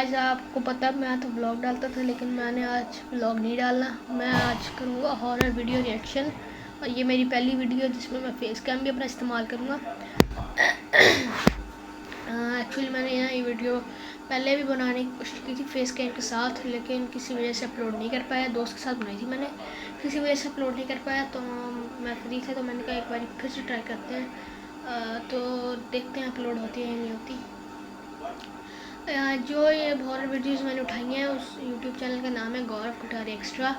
Guys आपको पता है मैं तो ब्लॉग डालता था, लेकिन मैंने आज ब्लॉग नहीं डालना। मैं आज करूँगा हॉरर वीडियो रिएक्शन, और ये मेरी पहली वीडियो है जिसमें मैं फेस कैम भी अपना इस्तेमाल करूँगा। एक्चुअली मैंने यहाँ ये वीडियो पहले भी बनाने की कोशिश की थी फेस कैम के साथ, लेकिन किसी वजह से अपलोड नहीं कर पाया। दोस्त के साथ बनाई थी मैंने, किसी वजह से अपलोड नहीं कर पाया। तो मैं फ्री था तो मैंने कहा एक बार फिर से ट्राई करते हैं, तो देखते हैं अपलोड होती है या नहीं होती। जो ये हॉरर वीडियोस मैंने उठाई हैं उस यूट्यूब चैनल का नाम है गौरव कटारी एक्स्ट्रा।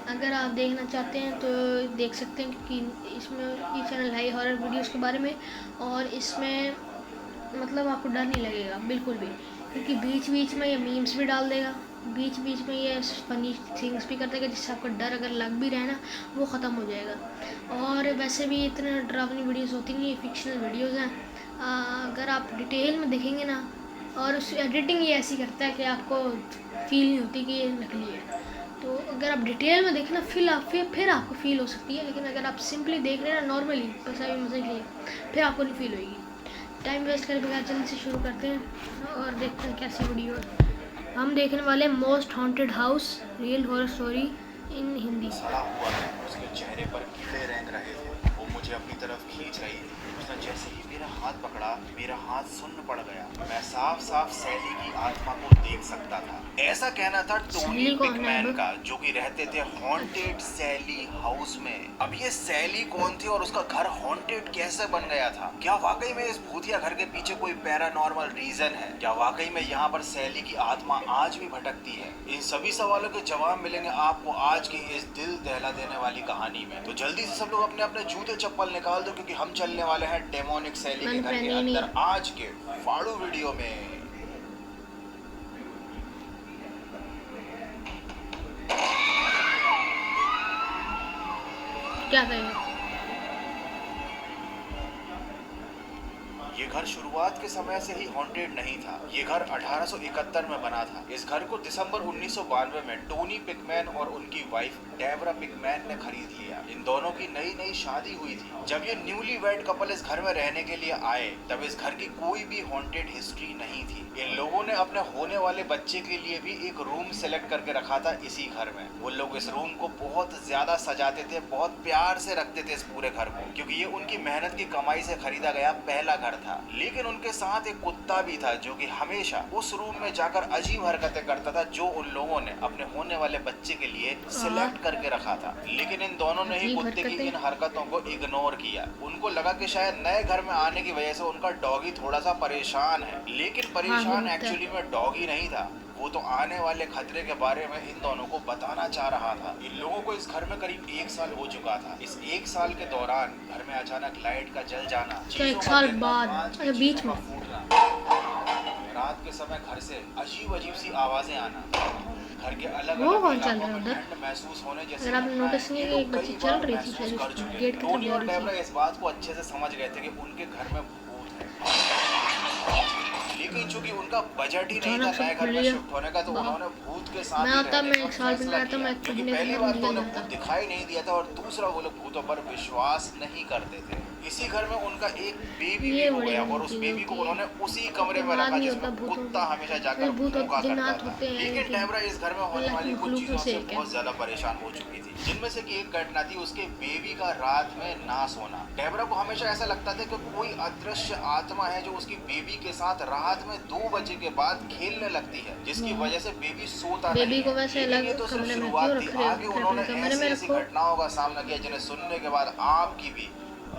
अगर आप देखना चाहते हैं तो देख सकते हैं, क्योंकि इसमें ये चैनल है हॉरर वीडियोस के बारे में, और इसमें मतलब आपको डर नहीं लगेगा बिल्कुल भी, क्योंकि बीच बीच में ये मीम्स भी डाल देगा, बीच बीच में ये फनी थिंग्स भी कर देगा, जिससे आपको डर अगर लग भी रहे ना वो ख़त्म हो जाएगा। और वैसे भी इतने डरावनी वीडियोस होती नहीं, फिक्शनल वीडियोस हैं। अगर आप डिटेल में देखेंगे ना, और उस एडिटिंग ये ऐसी करता है कि आपको फील नहीं होती कि ये नकली है। तो अगर आप डिटेल में देखें ना फिर आपको फील हो सकती है, लेकिन अगर आप सिंपली देख रहे हैं ना नॉर्मली बस अभी मजे के लिए, फिर आपको नहीं फील होगी। टाइम वेस्ट करे बगैर जल्दी से शुरू करते हैं और देखते हैं कैसी वीडियो है। हम देखने वाले हैं most haunted house real horror story in Hindi. सड़ा हुआ है, उसके चेहरे पर कीड़े रेंग रहे थे। वो मुझे अपनी तरफ खींच रही थी। उसने जैसे ही मेरा हाथ पकड़ा, मेरा हाथ सुन्न पड़ गया। मैं साफ साफ सैली की आत्मा को देख सकता था। ऐसा कहना था टोनी पिकमैन का, जो कि रहते थे हॉन्टेड सैली हाउस में। अब ये सैली कौन थी और उसका घर हॉन्टेड कैसे बन गया था? क्या वाकई में इस भूतिया घर के पीछे कोई पैरानॉर्मल रीजन है? क्या वाकई में यहाँ पर सैली की आत्मा आज भी भटकती है? इन सभी सवालों के जवाब मिलेंगे आपको आज की इस दिल दहला देने वाली कहानी में। तो जल्दी से सब लोग अपने अपने जूते चप्पल निकाल दो, क्योंकि हम चलने वाले हैं डेमोनिक सैली के घर के अंदर आज के फाड़ू वीडियो में। क्या कहें, ये घर शुरुआत के समय से ही हॉन्टेड नहीं था। ये घर 1871 में बना था। इस घर को दिसंबर 1992 में टोनी पिकमैन और उनकी वाइफ डेबरा पिकमैन ने खरीद लिया। इन दोनों की नई नई शादी हुई थी। जब ये न्यूली वेड कपल इस घर में रहने के लिए आए, तब इस घर की कोई भी हॉन्टेड हिस्ट्री नहीं थी। इन लोगों ने अपने होने वाले बच्चे के लिए भी एक रूम सेलेक्ट करके रखा था इसी घर में। वो लोग इस रूम को बहुत ज्यादा सजाते थे, बहुत प्यार से रखते थे इस पूरे घर को, क्योंकि ये उनकी मेहनत की कमाई से खरीदा गया पहला घर था। लेकिन उनके साथ एक कुत्ता भी था, जो कि हमेशा उस रूम में जाकर अजीब हरकतें करता था, जो उन लोगों ने अपने होने वाले बच्चे के लिए सिलेक्ट करके रखा था। लेकिन इन दोनों ने ही कुत्ते की इन हरकतों को इग्नोर किया। उनको लगा कि शायद नए घर में आने की वजह से उनका डॉगी थोड़ा सा परेशान है, लेकिन परेशान एक्चुअली में डॉगी नहीं था। वो तो आने वाले खतरे के बारे में इन दोनों को बताना चाह रहा था। इन लोगों को इस घर में करीब 1 साल हो चुका था। इस 1 साल के दौरान घर में अचानक लाइट का जल जाना, 1 साल बाद बीच में फूटना, रात के समय घर से अजीब अजीब सी आवाजें आना, घर के अलग अलग इलाकों में ठंड महसूस होने जैसे नोटिस नहीं कि एक बच्ची चल रही थी शायद गेट की टोनी और डेबरा इस बात को अच्छे से समझ गए थे कि उनके घर में भूत है। लेकिन चूंकि उनका बजट ही नहीं था नए घर में शिफ्ट होने का, तो उन्होंने भूत के साथ पहली बार तो उन्हें भूत दिखाई नहीं दिया था, और दूसरा वो लोग भूतों पर विश्वास नहीं करते थे। इसी घर में उनका एक बेबी भी हो गया, और उस बेबी को उन्होंने उसी कमरे में रखा जिसमें कुत्ता हमेशा जाकर भौंका करता था। लेकिन डेबरा इस घर में होने वाली कुछ चीजों से बहुत ज्यादा परेशान हो चुकी थी, जिनमें से कि एक घटना थी उसके बेबी का रात में ना सोना। डेबरा को हमेशा ऐसा लगता था कि कोई अदृश्य आत्मा है जो उसकी बेबी के साथ रात में 2 बजे के बाद खेलने लगती है, जिसकी वजह से बेबी सोता नहीं है। ये तो सिर्फ शुरुआत थी। आगे उन्होंने ऐसी घटनाओं का सामना किया जिन्हें सुनने के बाद आपकी भी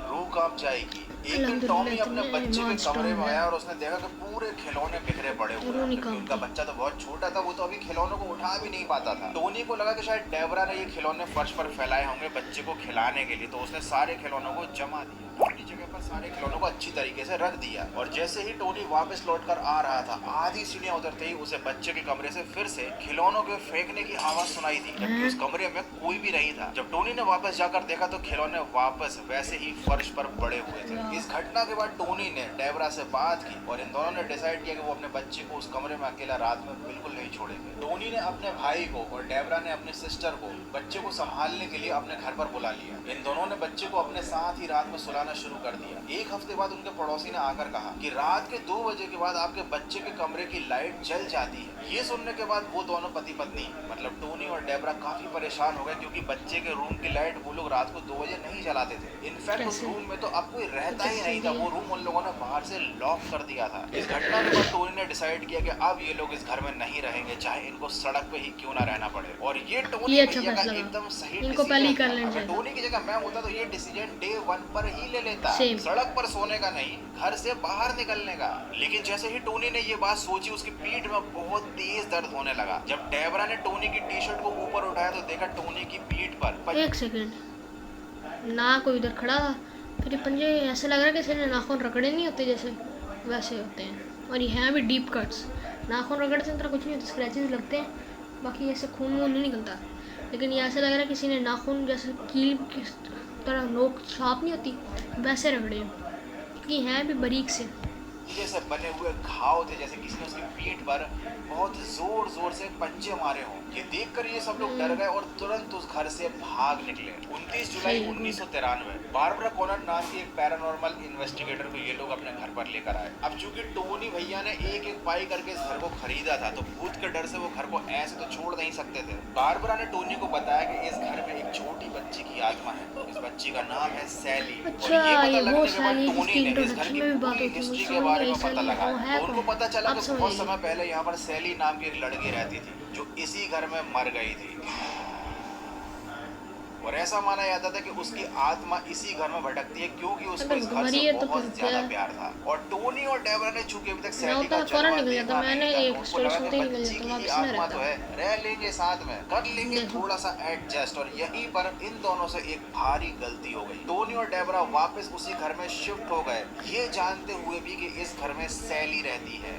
रूह कांप जाएगी। एक दिन टॉमी अपने बच्चे के कमरे में आया और उसने देखा कि पूरे खिलौने बिखरे पड़े हुए हैं। उनका बच्चा तो बहुत छोटा था, वो तो अभी खिलौनों को उठा भी नहीं पाता था। टोनी को लगा कि शायद डेबरा ने ये खिलौने फर्श पर फैलाए होंगे बच्चे को खिलाने के लिए, तो उसने सारे खिलौनों को जमा दिया, अपनी जगह पर सारे खिलौनों को अच्छी तरीके से रख दिया। और जैसे ही टोनी वापस लौटकर आ रहा था, आधी सीढ़ियां उतरते ही उसे बच्चे के कमरे से फिर से खिलौनों के फेंकने की आवाज सुनाई दी, जबकि उस कमरे में कोई भी नहीं था। जब टोनी ने वापस जाकर देखा तो खिलौने वापस वैसे ही फर्श पर बड़े हुए थे। इस घटना के बाद टोनी ने डेबरा से बात की और इन दोनों ने डिसाइड किया कि वो अपने बच्चे को उस कमरे में अकेला रात में बिल्कुल नहीं छोड़ेंगे। टोनी ने अपने भाई को और डेबरा ने अपनी सिस्टर को बच्चे को संभालने के लिए अपने घर पर बुला लिया। इन दोनों ने बच्चे को अपने साथ ही रात में सुलाना शुरू कर दिया। एक हफ्ते बाद उनके पड़ोसी ने आकर कहा कि रात के 2 बजे के बाद आपके बच्चे के कमरे की लाइट जल जाती है। ये सुनने के बाद वो दोनों पति पत्नी मतलब टोनी और डेबरा काफी परेशान हो गए, क्योंकि बच्चे के रूम की लाइट वो लोग रात को 2 बजे नहीं जलाते थे। इनफैक्ट उस रूम में तो अब कोई रहता ही नहीं था, वो रूम उन लोगों ने बाहर से लॉक कर दिया था। इस घटना के बाद टोनी ने डिसाइड किया कि अब ये लोग इस घर में नहीं रहेंगे, चाहे इनको सड़क पे ही क्यों ना रहना पड़े। और ये टोनी भैया का एकदम सही डिसीजन था। टोनी की जगह मैं होता तो ये डिसीजन डे 1 पर ही ले लेता, सड़क पर सोने का नहीं, घर से बाहर निकलने का। लेकिन जैसे ही टोनी ने ये बात सोची, उसकी पीठ में बहुत तेज दर्द होने लगा। जब डेबरा ने टोनी की टी शर्ट को ऊपर उठाया तो देखा टोनी की पीठ पर 1 सेकंड ना कोई उधर खड़ा था, फिर पंजे ऐसे लग रहा है कि इसने नाखून रगड़े नहीं होते जैसे वैसे होते हैं। और ये हैं भी डीप कट्स, नाखून रगड़ने से तरह कुछ नहीं होता, स्क्रैचेस लगते हैं, बाकी ऐसे खून वून नहीं निकलता। लेकिन ये ऐसा लग रहा है किसी ने नाखून जैसे कील की तरह नोक छाप नहीं होती वैसे रगड़े, क्योंकि हैं भी बारीक से जैसे बने हुए घाव थे, जैसे किसी ने उसकी पीठ पर बहुत जोर जोर से पंचे मारे हों। ये देखकर ये सब लोग डर गए और तुरंत उस घर से भाग निकले। 29 जुलाई 1993 बारबरा कॉनर नाम की एक पैरानॉर्मल इन्वेस्टिगेटर को ये लोग अपने घर पर लेकर आए। अब चूंकि टोनी भैया ने एक एक पाई करके इस घर को खरीदा था, तो भूत के डर से वो घर को ऐसे तो छोड़ नहीं सकते थे। बारबरा ने टोनी को बताया कि इस घर में एक छोटी बच्ची की आत्मा है। इस बच्ची का नाम है सैली। अच्छा, और ये पता लगने के बाद सैली टोनी ने इस घर की पूरी हिस्ट्री के बारे में पता लगा। तो उनको पता चला कि बहुत समय पहले यहाँ पर सैली नाम की एक लड़की रहती थी, जो इसी घर में मर गई थी। और ऐसा माना जाता था कि उसकी आत्मा इसी घर में भटकती है, क्योंकि उसको इस घर से बहुत ज्यादा प्यार था। और टोनी और डेबरा ने चूंकि अभी तक सैली का जलवा देखा नहीं था, उनको लगा कि बच्ची की ही आत्मा तो है, रह लेंगे साथ में, कर लेंगे थोड़ा सा एडजस्ट। और यहीं पर इन दोनों से एक भारी गलती हो गई। टोनी और डेबरा वापस उसी घर में शिफ्ट हो गए, ये जानते हुए भी कि इस घर में सैली रहती है।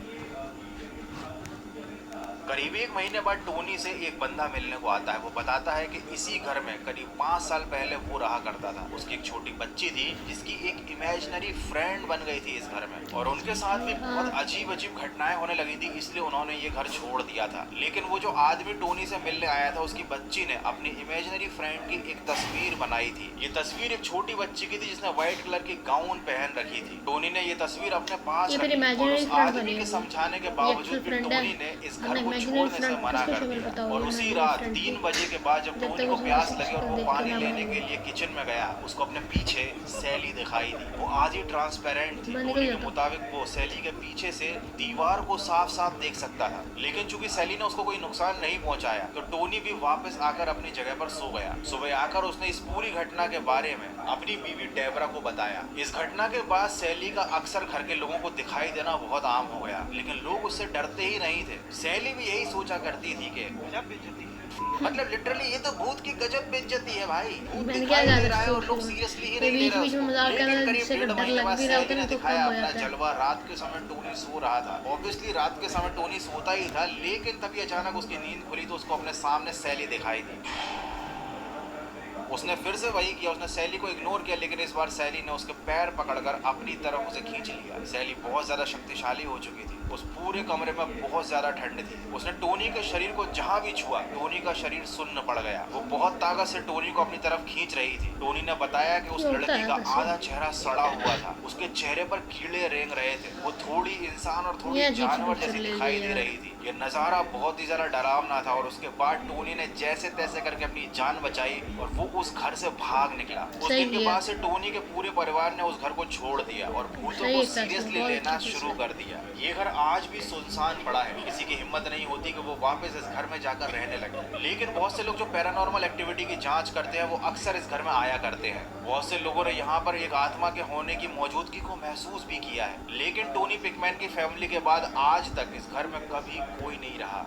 करीब 1 महीने बाद टोनी से एक बंदा मिलने को आता है। वो बताता है कि इसी घर में करीब 5 साल पहले वो रहा करता था। उसकी एक छोटी बच्ची थी जिसकी एक इमेजिनरी फ्रेंड बन गई थी इस घर में, और उनके साथ भी बहुत अजीब अजीब घटनाएं होने लगी थी, इसलिए उन्होंने ये घर छोड़ दिया था। लेकिन वो जो आदमी टोनी से मिलने आया था, उसकी बच्ची ने अपनी इमेजिनरी फ्रेंड की एक तस्वीर बनाई थी। ये तस्वीर एक छोटी बच्ची की थी जिसने व्हाइट कलर की गाउन पहन रखी थी। टोनी ने ये तस्वीर अपने पास रखी और उस आदमी के समझाने के बावजूद भी टोनी ने इस घर को छोड़ने से मना कर दिया। और उसी रात 3 बजे के बाद जब टोनी को प्यास लगी और वो पानी लेने के लिए किचन में गया, उसको अपने पीछे सैली दिखाई दी। वो आधी ट्रांसपेरेंट थी। टोनी के मुताबिक वो सैली के पीछे से दीवार को साफ साफ देख सकता था। लेकिन चूंकि सैली ने उसको कोई नुकसान नहीं पहुंचाया, तो टोनी भी वापस आकर अपनी जगह पर सो गया। सुबह आकर उसने इस पूरी घटना के बारे में अपनी बीवी डेबरा को बताया। इस घटना के बाद सैली का अक्सर घर के लोगों को दिखाई देना बहुत आम हो गया, लेकिन लोग उससे डरते ही नहीं थे। सैली भी यही सोचा करती थी कि मतलब लिटरली ये तो भूत की गजब बेइज्जती है भाई, भूत दिखाई दे रहा है और लोग सीरियसली ही नहीं ले रहे उसको। लेकिन करीब 1.5 महीने बाद सैली ने दिखाया अपना जलवा। रात के समय टोनी सो रहा था, ऑब्वियसली रात के समय टोनी सोता ही था, लेकिन तभी अचानक उसकी नींद खुली तो उसको अपने सामने सैली दिखाई दी। उसने फिर से वही किया, उसने सैली को इग्नोर किया, लेकिन इस बार सैली ने उसके पैर पकड़कर अपनी तरफ उसे खींच लिया। सैली बहुत ज्यादा शक्तिशाली हो चुकी थी। उस पूरे कमरे में बहुत ज्यादा ठंड थी। उसने टोनी के शरीर को जहां भी छुआ, टोनी का शरीर सुन्न पड़ गया। वो बहुत ताकत से टोनी को अपनी तरफ खींच रही थी। टोनी ने बताया कि उस लड़की का आधा चेहरा सड़ा हुआ था, उसके चेहरे पर कीड़े रेंग रहे थे, वो थोड़ी इंसान और थोड़ी जानवर जैसी दिखाई दे रही थी। ये नजारा बहुत ही ज्यादा डरावना था। और उसके बाद टोनी ने जैसे तैसे करके अपनी जान बचाई और वो उस घर से भाग निकला। उस दिन के बाद से टोनी के पूरे परिवार ने उस घर को छोड़ दिया और भूतों को सीरियसली लेना शुरू कर दिया। ये घर आज भी सुनसान पड़ा है। किसी की हिम्मत नहीं होती कि वो वापस इस घर में जाकर रहने लगे। लेकिन बहुत से लोग जो पैरानॉर्मल एक्टिविटी की जांच करते हैं, वो अक्सर इस घर में आया करते हैं। बहुत से लोगों ने यहाँ पर एक आत्मा के होने की मौजूदगी को महसूस भी किया है। लेकिन टोनी पिकमैन की फैमिली के बाद आज तक इस घर में कभी कोई नहीं रहा।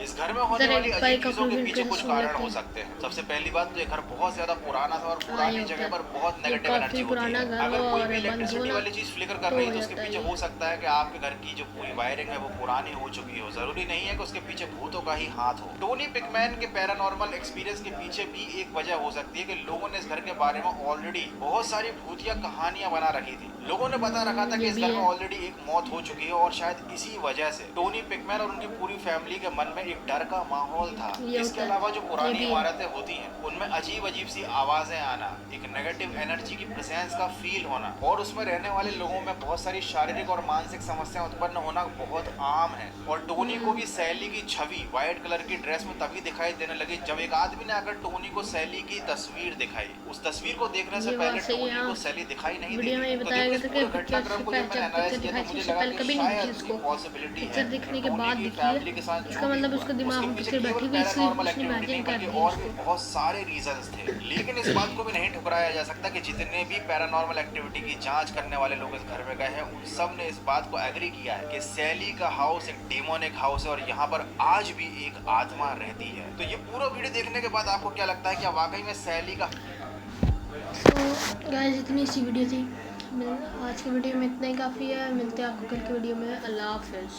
इस घर में होने वाली एक अजीब का चीजों के अपना पीछे कुछ सुन कारण लेते हो हैं। सकते हैं। सबसे पहली बात तो ये घर बहुत ज्यादा पुराना था और ये पुरानी होता जगह है। पर बहुत ये नेगेटिव काफी एनर्जी होती पुराना है। घर अगर हो कोई और भी बंद हो इलेक्ट्रिसिटी ना वाली चीज फ्लिकर कर तो रही हो है तो उसके जाता है पीछे ये। हो सकता है कि आपके घर की जो पूरी वायरिंग है वो पुरानी हो चुकी हो। जरूरी नहीं है कि उसके पीछे भूतों का ही हाथ हो। टोनी पिकमैन के पैरानॉर्मल एक्सपीरियंस के पीछे भी एक वजह हो सकती है कि लोगों ने इस घर के बारे में ऑलरेडी बहुत सारी भूतिया कहानियां बना रखी थी। लोगों ने बता रखा था कि ये इस भी घर में है। ऑलरेडी एक मौत हो चुकी है और शायद इसी वजह से टोनी पिकमैन और उनकी पूरी फैमिली के मन में एक डर का माहौल था। ये इसके होता है। अलावा जो ये पुरानी भी है। इमारतें होती हैं उनमें अजीब अजीब सी आवाजें आना, एक नेगेटिव एनर्जी की प्रेजेंस का फील होना और उसमें रहने वाले लोगों में बहुत सारी शारीरिक और मानसिक समस्याएं उत्पन्न होना बहुत आम है। और टोनी को भी सैली की छवि व्हाइट कलर की ड्रेस में तभी दिखाई देने लगी जब एक आदमी ने आकर टोनी को सैली की तस्वीर दिखाई। उस तस्वीर को देखने से ये पहले बात सही है। टोनी को हाँ, सैली दिखाई नहीं वीडियो में ये देती। तो बताया देखो गया इस था कि पूरे पिक्चर घटनाक्रम को से जब मैंने जब पिक्चर एनालाइज किया दिखाई तो थी मुझे उससे लगा पहले कि कभी नहीं दिखी शायद उसको। ये पॉसिबिलिटी है पिक्चर दिखने के टोनी बाद की दिखी है। फैमिली के साथ जो इसका भी मतलब हुआ उसका दिमाग उसके में पीछे पिक्चर केवल बैठी हुई इसलिए पैरानॉर्मल उसने एक्टिविटी नहीं इमेजिन कर बल्कि दिया और भी उसको। बहुत सारे रीजंस थे। लेकिन इस बात को भी नहीं ठुकराया जा सकता कि जितने भी पैरानॉर्मल एक्टिविटी की जांच करने वाले लोग इस घर में गए हैं उन सब ने इस बात को एग्री किया है कि सैली का हाउस एक डेमोनिक हाउस है और यहाँ पर आज भी एक आत्मा रहती है। तो ये पूरा वीडियो देखने के बाद आपको क्या लगता है कि वाकई में सैली का तो गाइस इतनी सी वीडियो थी। आज की वीडियो में इतना ही काफ़ी है। मिलते हैं आपको कल की वीडियो में। अल्लाह हाफिज़।